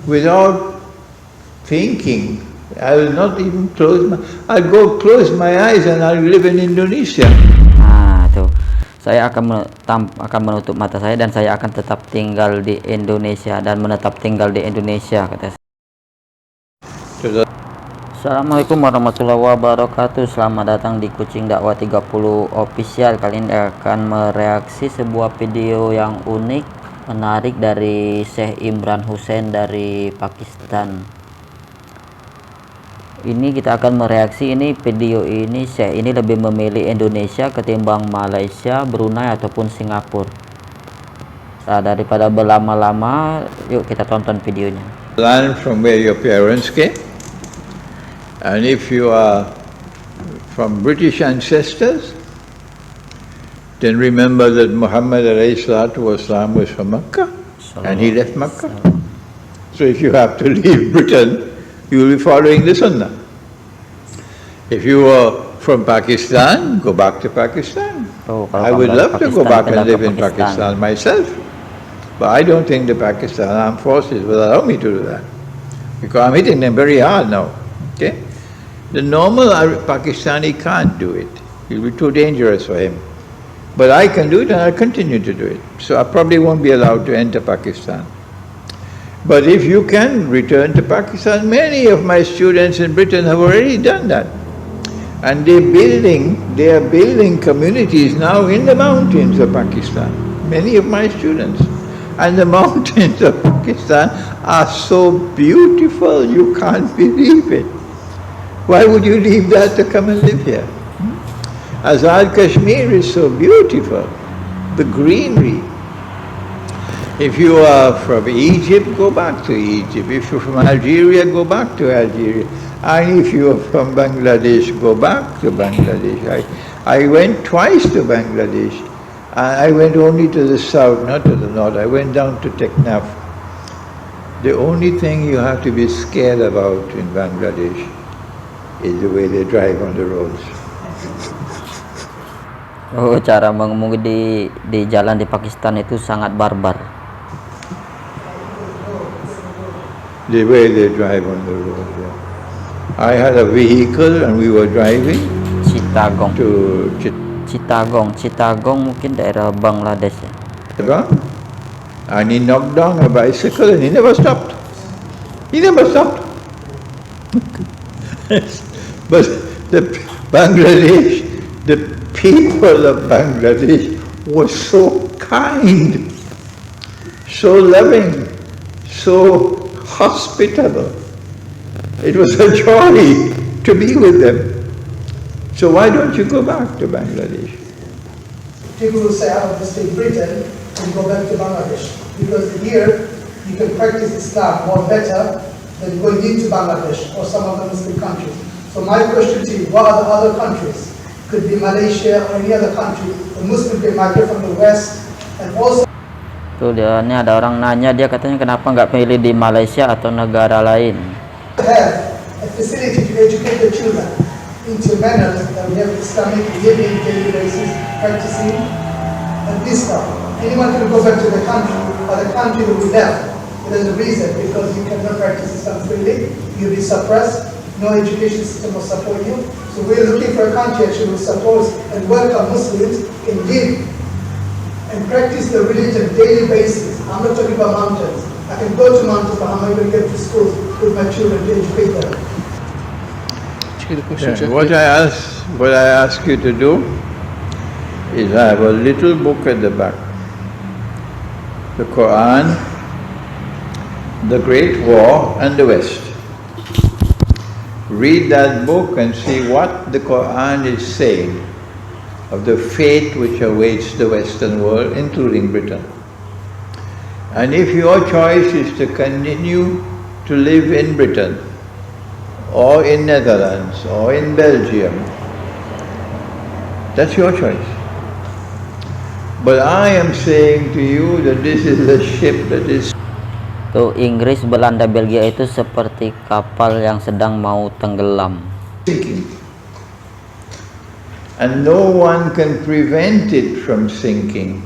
without thinking. I will not even I'll go close my eyes and I'll live in Indonesia. Nah, tuh. Saya akan menutup mata saya dan saya akan tetap tinggal di Indonesia dan menetap tinggal di Indonesia, kata saya. Assalamualaikum warahmatullahi wabarakatuh. Selamat datang di Kucing Dakwah 30 Official. Kali ini akan mereaksi sebuah video yang unik, menarik dari Syeikh Imran Husain dari Pakistan. Ini kita akan mereaksi video ini. Syekh ini lebih memilih Indonesia ketimbang Malaysia, Brunei ataupun Singapura. Nah, daripada berlama-lama, yuk kita tonton videonya. Learn from where your parents came. And if you are from British ancestors, then remember that Muhammad was from Makkah, and he left Makkah. So if you have to leave Britain, you will be following the Sunnah. If you are from Pakistan, go back to Pakistan. I would love to go back and live in Pakistan myself, but I don't think the Pakistan armed forces will allow me to do that, because I'm hitting them very hard now. Okay, the normal Pakistani can't do it. It will be too dangerous for him. But I can do it, and I'll continue to do it. So I probably won't be allowed to enter Pakistan. But if you can return to Pakistan, many of my students in Britain have already done that. And they are building communities now in the mountains of Pakistan. Many of my students. And the mountains of Pakistan are so beautiful, you can't believe it. Why would you leave that to come and live here? Azad Kashmir is so beautiful, the greenery. If you are from Egypt, go back to Egypt. If you're from Algeria, go back to Algeria. And if you are from Bangladesh, go back to Bangladesh. I went twice to Bangladesh. I went only to the south, not to the north. I went down to Teknaf. The only thing you have to be scared about in Bangladesh is the way they drive on the roads. Oh, cara mengemudi di jalan di Pakistan itu sangat barbar. The way they drive on the road, yeah. I had a vehicle and we were driving to Chittagong mungkin daerah Bangladesh ya. And he knocked down a bicycle and he never stopped. But the people of Bangladesh were so kind, so loving, so hospitable. It was a joy to be with them. So why don't you go back to Bangladesh? People will say, I want to stay in Britain and go back to Bangladesh. Because here, you can practice Islam more better than going into Bangladesh or some other Muslim countries. So my question to you, what are the other countries? Could be Malaysia or any other country. The Muslim can migrate from the West and also. Tuh ini ada orang nanya, dia katanya kenapa nggak pilih di Malaysia atau negara lain. Have a facility to educate the children into manners that we have Islamic living daily basis, practicing, and this stuff. Anyone can go back to the country, or the country will be left. There's a reason, because you cannot practice Islam freely, you'll be suppressed, no education system will support you. So we're looking for a country that will support and welcome Muslims and live and practice the religion daily basis. I'm not talking about mountains. I can go to mountains, but how am I going to get to schools with my children to educate them? Yeah, what I ask you to do is I have a little book at the back. The Quran, the Great War and the West. Read that book and see what the Quran is saying of the fate which awaits the Western world, including Britain. And if your choice is to continue to live in Britain, or in Netherlands, or in Belgium, that's your choice. But I am saying to you that this is a ship that is... Tuh, Inggris, Belanda, Belgia itu seperti kapal yang sedang mau tenggelam. Sinking. And no one can prevent it from sinking.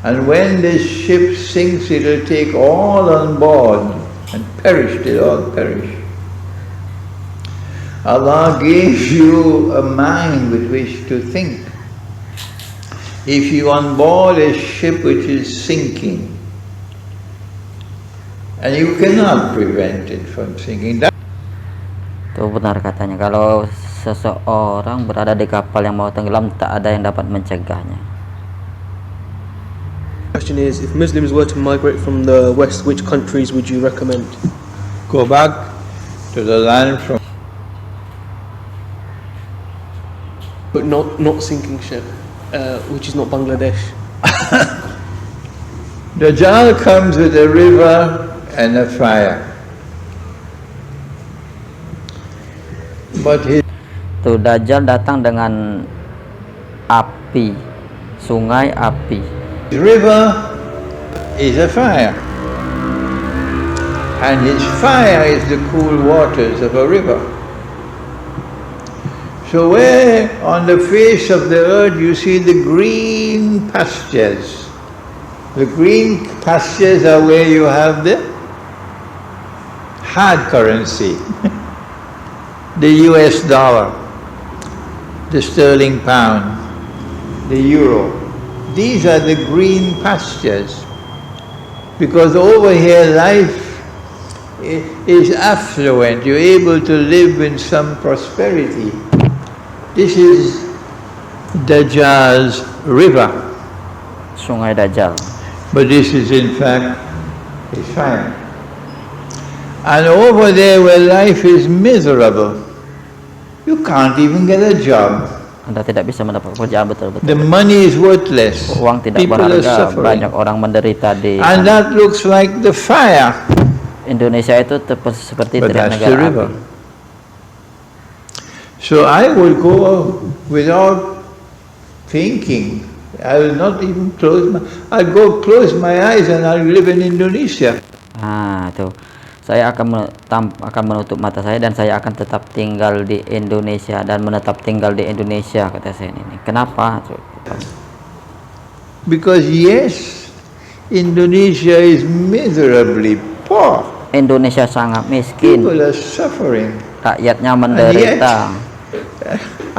And when this ship sinks, it'll take all on board and perish, they'll all perish. Allah gave you a mind with which to think. If you on board a ship which is sinking, and you cannot prevent it from sinking. Itu benar katanya, kalau seseorang berada di kapal yang mau tenggelam, tak ada yang dapat mencegahnya. Question is, if Muslims were to migrate from the West, which countries would you recommend? Go back to the land from But not sinking ship, which is not Bangladesh. Dajjal comes with a river and a fire. But his Tuh, Dajjal datang dengan api, sungai api. river is a fire. And his fire is the cool waters of a river. So where on the face of the earth you see the green pastures, the green pastures are where you have the hard currency, the US dollar, the sterling pound, the euro. These are the green pastures. Because over here life is affluent, you're able to live in some prosperity. This is Dajjal's river. Sungai Dajjal. But this is in fact his fire. And over there where life is miserable, you can't even get a job. Anda tidak bisa mendapat pekerjaan, betul-betul. The money is worthless. Uang tidak People are berharga, suffering. banyak orang menderita di And that looks like the fire. Indonesia itu seperti But tidak that's the negara river. api. So I will go without thinking. I will not even I'll go close my eyes and I'll live in Indonesia. Nah, tuh. Saya akan menutup mata saya dan saya akan tetap tinggal di Indonesia dan menetap tinggal di Indonesia, kata saya ini. Kenapa? Because yes, Indonesia is miserably poor. Indonesia sangat miskin, People are suffering. rakyatnya And menderita.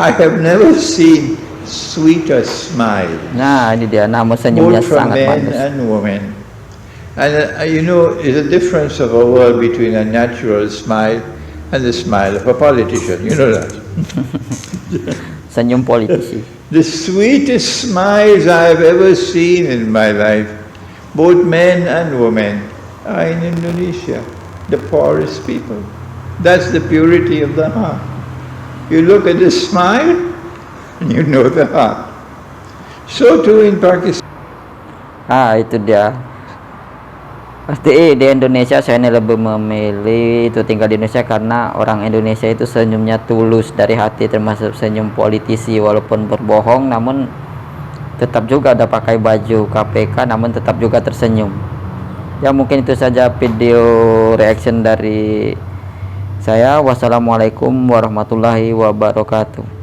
I have never seen sweeter smile, Nah, ini dia, namun senyumnya both from sangat men manis. and women. And you know, there's a difference of a world between a natural smile and the smile of a politician. You know that. Senyum politisi. The sweetest smiles I've ever seen in my life, both men and women, are in Indonesia, the poorest people. That's the purity of the heart. You look at the smile, and you know the heart. So too in Pakistan. Ah, itu dia. Pasti di Indonesia saya ini lebih memilih itu tinggal di Indonesia karena orang Indonesia itu senyumnya tulus dari hati, termasuk senyum politisi walaupun berbohong namun tetap juga ada pakai baju KPK namun tetap juga tersenyum. Ya mungkin itu saja video reaction dari saya. Wassalamualaikum warahmatullahi wabarakatuh.